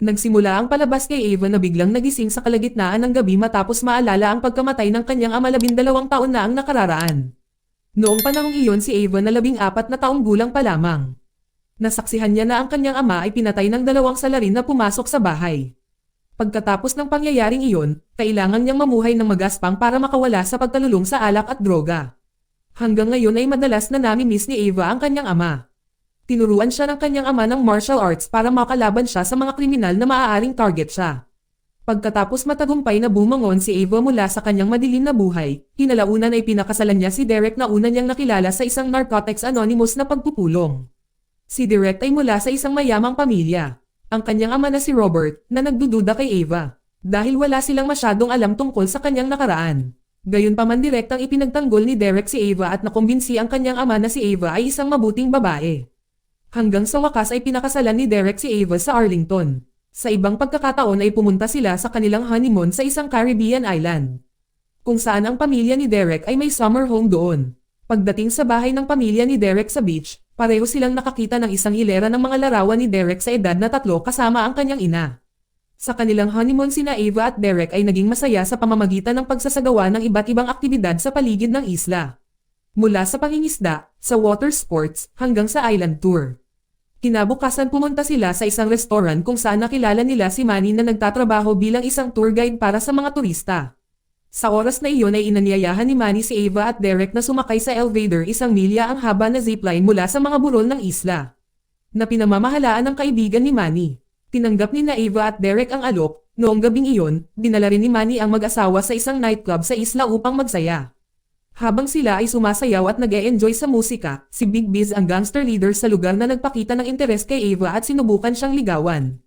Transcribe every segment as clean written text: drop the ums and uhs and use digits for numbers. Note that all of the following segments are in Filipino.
Nagsimula ang palabas kay Ava na biglang nagising sa kalagitnaan ng gabi matapos maalala ang pagkamatay ng kanyang ama 12 taon na ang nakararaan. Noong panahong iyon si Ava na 14 na taong gulang pa lamang. Nasaksihan niya na ang kanyang ama ay pinatay ng 2 salarin na pumasok sa bahay. Pagkatapos ng pangyayaring iyon, kailangan niyang mamuhay ng magaspang para makawala sa pagkalulong sa alak at droga. Hanggang ngayon ay madalas na nami-miss ni Ava ang kanyang ama. Tinuruan siya ng kanyang ama ng martial arts para makalaban siya sa mga kriminal na maaaring target siya. Pagkatapos matagumpay na bumangon si Ava mula sa kanyang madilim na buhay, kinalaunan ay pinakasalan niya si Derek na una niyang nakilala sa isang Narcotics Anonymous na pagpupulong. Si Derek ay mula sa isang mayamang pamilya. Ang kanyang ama na si Robert, na nagdududa kay Ava, dahil wala silang masyadong alam tungkol sa kanyang nakaraan. Gayunpaman direktang ipinagtanggol ni Derek si Ava at nakumbinsi ang kanyang ama na si Ava ay isang mabuting babae. Hanggang sa wakas ay pinakasalan ni Derek si Ava sa Arlington. Sa ibang pagkakataon ay pumunta sila sa kanilang honeymoon sa isang Caribbean island, kung saan ang pamilya ni Derek ay may summer home doon. Pagdating sa bahay ng pamilya ni Derek sa beach, pareho silang nakakita ng isang hilera ng mga larawan ni Derek sa edad na 3 kasama ang kanyang ina. Sa kanilang honeymoon sina Ava at Derek ay naging masaya sa pamamagitan ng pagsasagawa ng iba't ibang aktibidad sa paligid ng isla. Mula sa pangingisda, sa water sports, hanggang sa island tour. Kinabukasan pumunta sila sa isang restaurant kung saan nakilala nila si Manny na nagtatrabaho bilang isang tour guide para sa mga turista. Sa oras na iyon ay inanyayahan ni Manny si Ava at Derek na sumakay sa elevator 1 milya ang haba na zipline mula sa mga burol ng isla, na pinamamahalaan ng kaibigan ni Manny. Tinanggap ni Ava at Derek ang alok. Noong gabing iyon, dinala rin ni Manny ang mag-asawa sa isang nightclub sa isla upang magsaya. Habang sila ay sumasayaw at nag-e-enjoy sa musika, si Big Biz ang gangster leader sa lugar na nagpakita ng interes kay Ava at sinubukan siyang ligawan.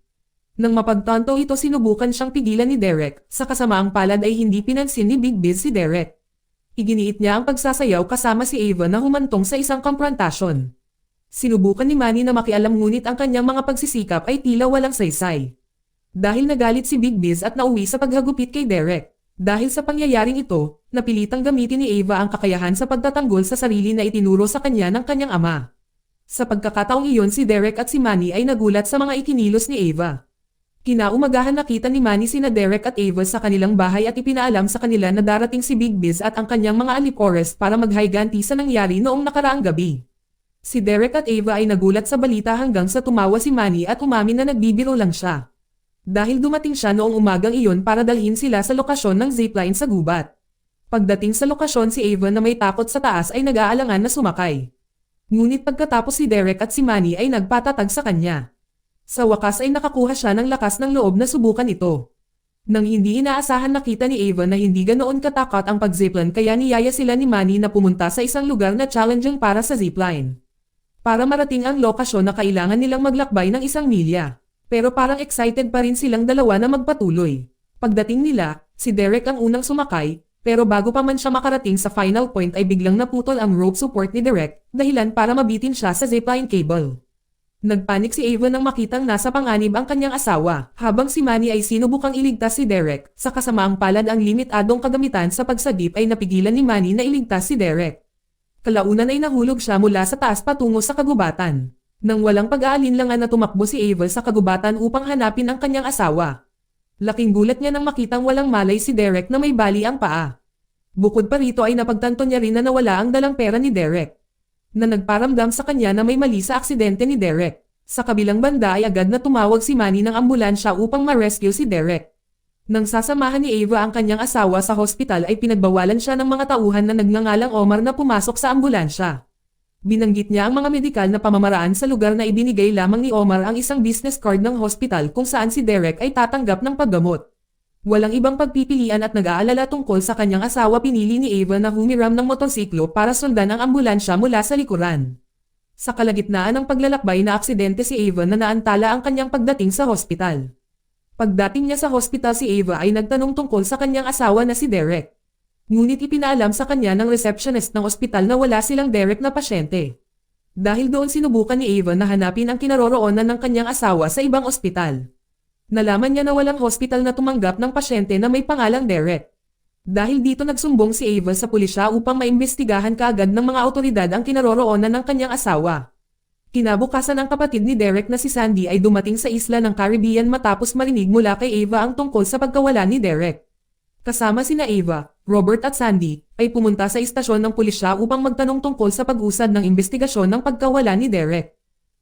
Nang mapagtanto ito sinubukan siyang pigilan ni Derek, sa kasamaang palad ay hindi pinansin ni Big Biz si Derek. Iginiit niya ang pagsasayaw kasama si Ava na humantong sa isang konfrontasyon. Sinubukan ni Manny na makialam ngunit ang kanyang mga pagsisikap ay tila walang saysay. Dahil nagalit si Big Biz at nauwi sa paghagupit kay Derek. Dahil sa pangyayaring ito, napilitang gamitin ni Ava ang kakayahan sa pagtatanggol sa sarili na itinuro sa kanya ng kanyang ama. Sa pagkakataong iyon si Derek at si Manny ay nagulat sa mga ikinilos ni Ava. Kinaumagahan nakita ni Manny sina Derek at Ava sa kanilang bahay at ipinaalam sa kanila na darating si Big Biz at ang kanyang mga alipores para maghiganti sa nangyari noong nakaraang gabi. Si Derek at Ava ay nagulat sa balita hanggang sa tumawa si Manny at umamin na nagbibiro lang siya. Dahil dumating siya noong umagang iyon para dalhin sila sa lokasyon ng zipline sa gubat. Pagdating sa lokasyon si Ava na may takot sa taas ay nag-aalangan na sumakay. Ngunit pagkatapos si Derek at si Manny ay nagpatatag sa kanya. Sa wakas ay nakakuha siya ng lakas ng loob na subukan ito. Nang hindi inaasahan nakita ni Ava na hindi ganoon katakot ang pag-zipline kaya niyaya sila ni Manny na pumunta sa isang lugar na challenging para sa zipline. Para marating ang lokasyon na kailangan nilang maglakbay ng 1 milya. Pero parang excited pa rin silang dalawa na magpatuloy. Pagdating nila, si Derek ang unang sumakay, pero bago pa man siya makarating sa final point ay biglang naputol ang rope support ni Derek, dahilan para mabitin siya sa zipline cable. Nagpanik si Ava nang makitang nasa panganib ang kanyang asawa, habang si Manny ay sinubukang iligtas si Derek. Sa kasamaang palad ang limitadong kagamitan sa pagsagip ay napigilan ni Manny na iligtas si Derek. Kalaunan ay nahulog siya mula sa taas patungo sa kagubatan. Nang walang pag-aalinlangan na tumakbo si Ava sa kagubatan upang hanapin ang kanyang asawa. Laking gulat niya nang makitang walang malay si Derek na may bali ang paa. Bukod pa rito ay napagtanto niya rin na nawala ang dalang pera ni Derek, na nagparamdam sa kanya na may mali sa aksidente ni Derek. Sa kabilang banda ay agad na tumawag si Manny ng ambulansya upang ma-rescue si Derek. Nang sasamahan ni Ava ang kanyang asawa sa hospital ay pinagbawalan siya ng mga tauhan na nagngangalang Omar na pumasok sa ambulansya. Binanggit niya ang mga medikal na pamamaraan sa lugar na ibinigay lamang ni Omar ang isang business card ng hospital kung saan si Derek ay tatanggap ng paggamot. Walang ibang pagpipilian at nag-aalala tungkol sa kanyang asawa pinili ni Ava na humiram ng motorsiklo para sundan ang ambulansya mula sa likuran. Sa kalagitnaan ng paglalakbay na aksidente si Ava na naantala ang kanyang pagdating sa hospital. Pagdating niya sa hospital si Ava ay nagtanong tungkol sa kanyang asawa na si Derek. Ngunit ipinaalam sa kanya ng receptionist ng ospital na wala silang Derek na pasyente. Dahil doon sinubukan ni Ava na hanapin ang kinaroroonan ng kanyang asawa sa ibang ospital. Nalaman niya na walang hospital na tumanggap ng pasyente na may pangalang Derek. Dahil dito nagsumbong si Ava sa pulisya upang maimbestigahan kaagad ng mga awtoridad ang kinaroroonan ng kanyang asawa. Kinabukasan ang kapatid ni Derek na si Sandy ay dumating sa isla ng Caribbean matapos marinig mula kay Ava ang tungkol sa pagkawala ni Derek. Kasama sina Ava, Robert at Sandy, ay pumunta sa istasyon ng pulisya upang magtanong tungkol sa pag-usad ng investigasyon ng pagkawala ni Derek.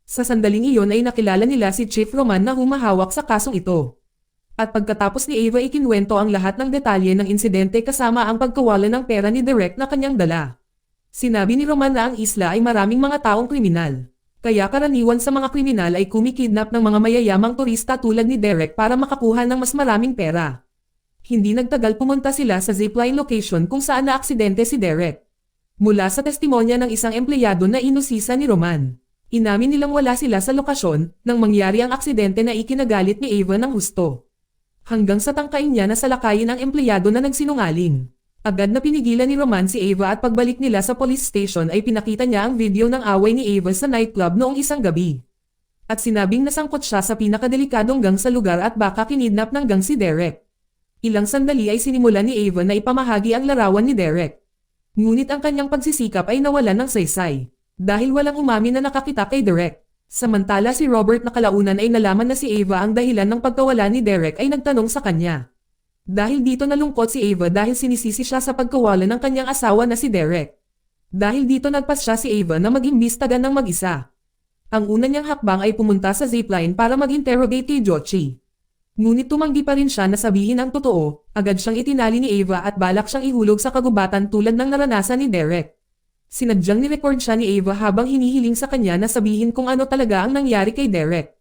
Sa sandaling iyon ay nakilala nila si Chief Roman na humahawak sa kasong ito. At pagkatapos ni Ava ikinwento ang lahat ng detalye ng insidente kasama ang pagkawala ng pera ni Derek na kanyang dala. Sinabi ni Roman na ang isla ay maraming mga taong kriminal. Kaya karaniwan sa mga kriminal ay kumikidnap ng mga mayayamang turista tulad ni Derek para makakuha ng mas maraming pera. Hindi nagtagal pumunta sila sa zipline location kung saan naaksidente si Derek. Mula sa testimonya ng isang empleyado na inusisa ni Roman, inamin nilang wala sila sa lokasyon nang mangyari ang aksidente na ikinagalit ni Ava ng husto. Hanggang sa tangkain niya na salakayin ang empleyado na nagsinungaling. Agad na pinigilan ni Roman si Ava at pagbalik nila sa police station ay pinakita niya ang video ng away ni Ava sa nightclub noong isang gabi. At sinabing nasangkot siya sa pinakadelikadong gang sa lugar at baka kinidnap ng gang si Derek. Ilang sandali ay sinimulan ni Ava na ipamahagi ang larawan ni Derek. Ngunit ang kanyang pagsisikap ay nawalan ng saysay. Dahil walang umamin na nakakita kay Derek. Samantala si Robert na kalaunan ay nalaman na si Ava ang dahilan ng pagkawala ni Derek ay nagtanong sa kanya. Dahil dito nalungkot si Ava dahil sinisisi siya sa pagkawala ng kanyang asawa na si Derek. Dahil dito nagpasya si Ava na mag-imbestiga ng mag-isa. Ang una niyang hakbang ay pumunta sa zipline para mag-interrogate kay Jochi. Ngunit tumanggi pa rin siya na sabihin ang totoo, agad siyang itinali ni Ava at balak siyang ihulog sa kagubatan tulad ng naranasan ni Derek. Sinadyang ni-record siya ni Ava habang hinihiling sa kanya na sabihin kung ano talaga ang nangyari kay Derek.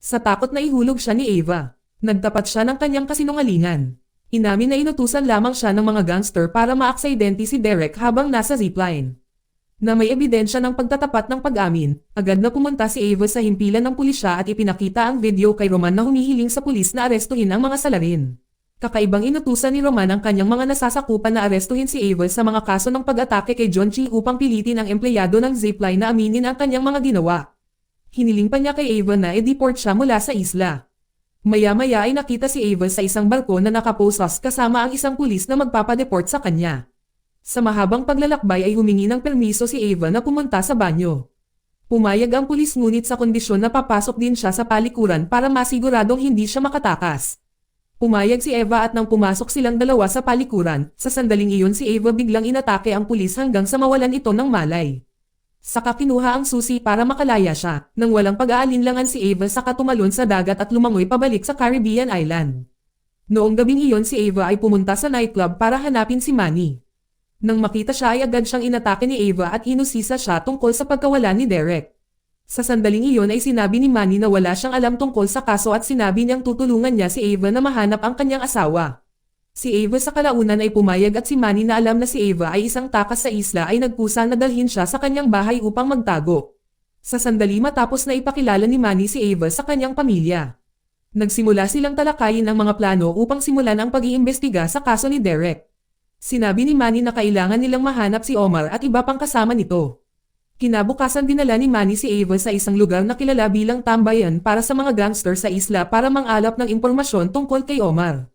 Sa takot na ihulog siya ni Ava, nagtapat siya ng kanyang kasinungalingan. Inamin na inutusan lamang siya ng mga gangster para maaksidente si Derek habang nasa zipline. Na may ebidensya ng pagtatapat ng pag-amin, agad na pumunta si Ava sa himpilan ng pulisya at ipinakita ang video kay Roman na humihiling sa pulis na arestuhin ang mga salarin. Kakaibang inutusan ni Roman ang kanyang mga nasasakupan na arestuhin si Ava sa mga kaso ng pag-atake kay John Chi upang pilitin ang empleyado ng zipline na aminin ang kanyang mga ginawa. Hiniling pa niya kay Ava na i-deport siya mula sa isla. Maya-maya ay nakita si Ava sa isang barko na nakaposas kasama ang isang pulis na magpapadeport sa kanya. Sa mahabang paglalakbay ay humingi ng permiso si Ava na pumunta sa banyo. Pumayag ang pulis ngunit sa kondisyon na papasok din siya sa palikuran para masiguradong hindi siya makatakas. Pumayag si Ava at nang pumasok silang dalawa sa palikuran, sa sandaling iyon si Ava biglang inatake ang pulis hanggang sa mawalan ito ng malay. Saka kinuha ang susi para makalaya siya, nang walang pag-aalinlangan si Ava saka tumalon sa dagat at lumangoy pabalik sa Caribbean Island. Noong gabing iyon si Ava ay pumunta sa nightclub para hanapin si Manny. Nang makita siya ay agad siyang inatake ni Ava at inusisa siya tungkol sa pagkawala ni Derek. Sa sandaling iyon ay sinabi ni Manny na wala siyang alam tungkol sa kaso at sinabi niyang tutulungan niya si Ava na mahanap ang kanyang asawa. Si Ava sa kalaunan ay pumayag at si Manny na alam na si Ava ay isang takas sa isla ay nagkusa na dalhin siya sa kanyang bahay upang magtago. Sa sandali matapos na ipakilala ni Manny si Ava sa kanyang pamilya. Nagsimula silang talakayin ang mga plano upang simulan ang pag-iimbestiga sa kaso ni Derek. Sinabi ni Manny na kailangan nilang mahanap si Omar at iba pang kasama nito. Kinabukasan dinala ni Manny si Ava sa isang lugar na kilala bilang tambayan para sa mga gangster sa isla para mangalap ng impormasyon tungkol kay Omar.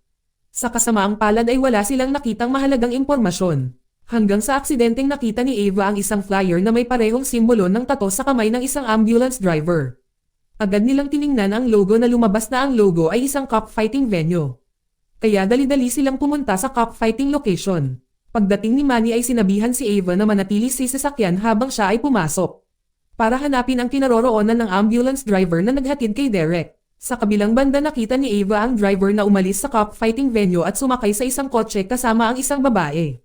Sa kasamaang palad ay wala silang nakitang mahalagang impormasyon. Hanggang sa aksidenteng nakita ni Ava ang isang flyer na may parehong simbolo ng tato sa kamay ng isang ambulance driver. Agad nilang tiningnan ang logo na lumabas na ang logo ay isang cockfighting venue. Kaya dali-dali silang pumunta sa cockfighting location. Pagdating ni Manny ay sinabihan si Ava na manatili sa sasakyan habang siya ay pumasok. Para hanapin ang kinaroroonan ng ambulance driver na naghatid kay Derek. Sa kabilang banda nakita ni Ava ang driver na umalis sa cockfighting venue at sumakay sa isang kotse kasama ang isang babae.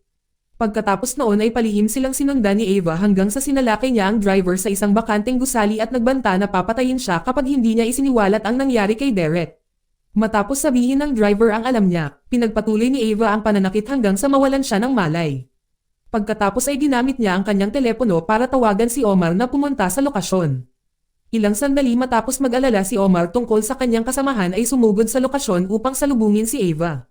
Pagkatapos noon ay palihim silang sinundan ni Ava hanggang sa sinalakay niya ang driver sa isang bakanteng gusali at nagbanta na papatayin siya kapag hindi niya isiniwalat ang nangyari kay Derek. Matapos sabihin ng driver ang alam niya, pinagpatuloy ni Ava ang pananakit hanggang sa mawalan siya ng malay. Pagkatapos ay ginamit niya ang kanyang telepono para tawagan si Omar na pumunta sa lokasyon. Ilang sandali matapos mag-alala si Omar tungkol sa kanyang kasamahan ay sumugod sa lokasyon upang salubungin si Ava.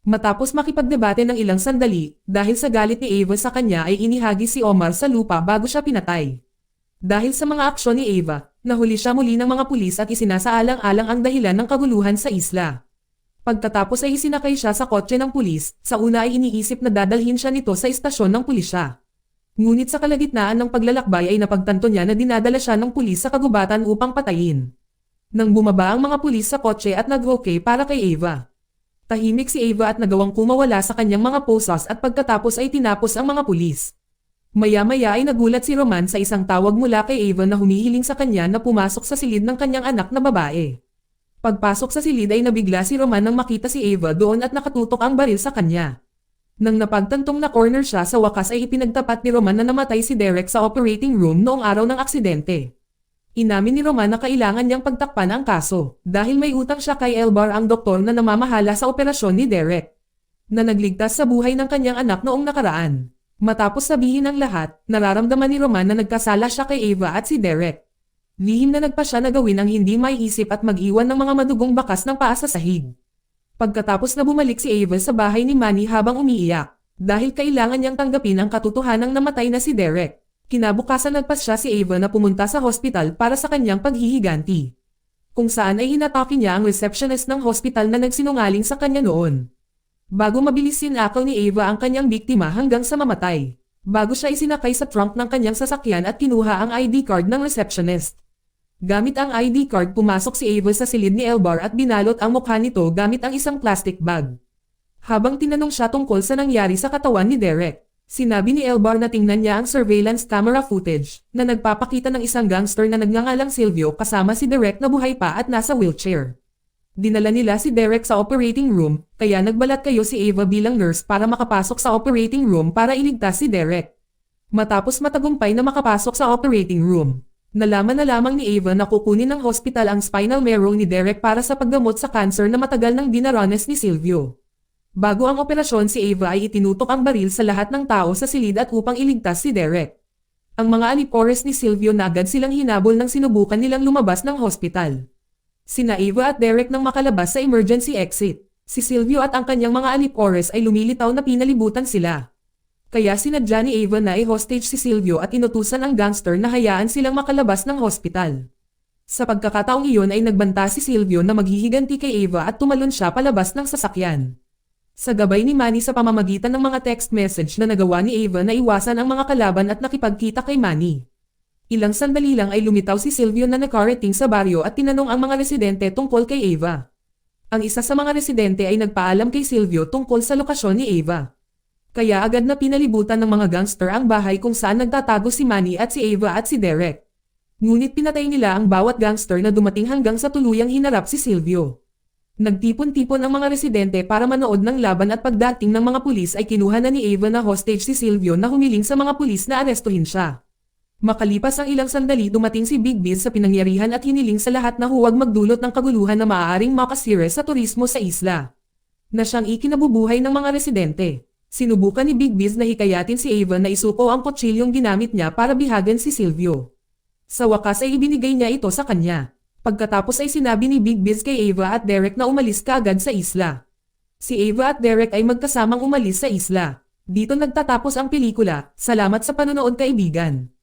Matapos makipagdebate ng ilang sandali, dahil sa galit ni Ava sa kanya ay inihagi si Omar sa lupa bago siya pinatay. Dahil sa mga aksyon ni Ava, nahuli siya muli ng mga pulis at isinasaalang-alang ang dahilan ng kaguluhan sa isla. Pagkatapos ay isinakay siya sa kotse ng pulis, sa una ay iniisip na dadalhin siya nito sa istasyon ng pulisya. Ngunit sa kalagitnaan ng paglalakbay ay napagtanto niya na dinadala siya ng pulis sa kagubatan upang patayin. Nang bumaba ang mga pulis sa kotse at nag-okay para kay Ava. Tahimik si Ava at nagawang kumawala sa kanyang mga poses at pagkatapos ay tinapos ang mga pulis. Maya-maya ay nagulat si Roman sa isang tawag mula kay Ava na humihiling sa kanya na pumasok sa silid ng kanyang anak na babae. Pagpasok sa silid ay nabigla si Roman nang makita si Ava doon at nakatutok ang baril sa kanya. Nang napagtantong na corner siya sa wakas ay ipinagtapat ni Roman na namatay si Derek sa operating room noong araw ng aksidente. Inamin ni Roman na kailangan niyang pagtakpan ang kaso dahil may utang siya kay Elbar, ang doktor na namamahala sa operasyon ni Derek, na nagligtas sa buhay ng kanyang anak noong nakaraan. Matapos sabihin ang lahat, nararamdaman ni Roman na nagkasala siya kay Ava at si Derek. Lihim na nagpa siya na gawin ang hindi maiisip at mag-iwan ng mga madugong bakas ng paa sa sahig. Pagkatapos na bumalik si Ava sa bahay ni Manny habang umiiyak, dahil kailangan niyang tanggapin ang katotohanang namatay na si Derek. Kinabukasan nagpas siya si Ava na pumunta sa hospital para sa kanyang paghihiganti. Kung saan ay hinatake niya ang receptionist ng hospital na nagsinungaling sa kanya noon. Bago mabilis sinakaw ni Ava ang kanyang biktima hanggang sa mamatay. Bago siya isinakay sa trunk ng kanyang sasakyan at kinuha ang ID card ng receptionist. Gamit ang ID card pumasok si Ava sa silid ni Elbar at binalot ang mukha nito gamit ang isang plastic bag. Habang tinanong siya tungkol sa nangyari sa katawan ni Derek. Sinabi ni Elbar na tingnan niya ang surveillance camera footage na nagpapakita ng isang gangster na nagngangalang Silvio kasama si Derek na buhay pa at nasa wheelchair. Dinala nila si Derek sa operating room, kaya nagbalat kayo si Ava bilang nurse para makapasok sa operating room para iligtas si Derek. Matapos matagumpay na makapasok sa operating room, nalaman na lamang ni Ava na kukunin ng hospital ang spinal marrow ni Derek para sa paggamot sa cancer na matagal nang dinaranas ni Silvio. Bago ang operasyon si Ava ay itinutok ang baril sa lahat ng tao sa silid at upang iligtas si Derek. Ang mga alipores ni Silvio na agad silang hinabol nang sinubukan nilang lumabas ng hospital. Sina Ava at Derek nang makalabas sa emergency exit. Si Silvio at ang kanyang mga alipores ay lumilitaw na pinalibutan sila. Kaya sinadya ni Ava na i-hostage si Silvio at inutusan ang gangster na hayaan silang makalabas ng hospital. Sa pagkakataong iyon ay nagbanta si Silvio na maghihiganti kay Ava at tumalon siya palabas ng sasakyan. Sa gabay ni Manny sa pamamagitan ng mga text message na nagawa ni Ava na iwasan ang mga kalaban at nakipagkita kay Manny. Ilang sandali lang ay lumitaw si Silvio na nakarating sa baryo at tinanong ang mga residente tungkol kay Ava. Ang isa sa mga residente ay nagpaalam kay Silvio tungkol sa lokasyon ni Ava. Kaya agad na pinalibutan ng mga gangster ang bahay kung saan nagtatago si Manny at si Ava at si Derek. Ngunit pinatay nila ang bawat gangster na dumating hanggang sa tuluyang hinarap si Silvio. Nagtipon-tipon ang mga residente para manood ng laban at pagdating ng mga pulis ay kinuha na ni Ava na hostage si Silvio na humiling sa mga pulis na arestuhin siya. Makalipas ang ilang sandali dumating si Big Biz sa pinangyarihan at hiniling sa lahat na huwag magdulot ng kaguluhan na maaaring makasira sa turismo sa isla. Na siyang ikinabubuhay ng mga residente. Sinubukan ni Big Biz na hikayatin si Ava na isuko ang kutsilyong ginamit niya para bihagan si Silvio. Sa wakas ay ibinigay niya ito sa kanya. Pagkatapos ay sinabi ni Big Biz kay Ava at Derek na umalis kaagad sa isla. Si Ava at Derek ay magkasamang umalis sa isla. Dito nagtatapos ang pelikula. Salamat sa panonood, kaibigan.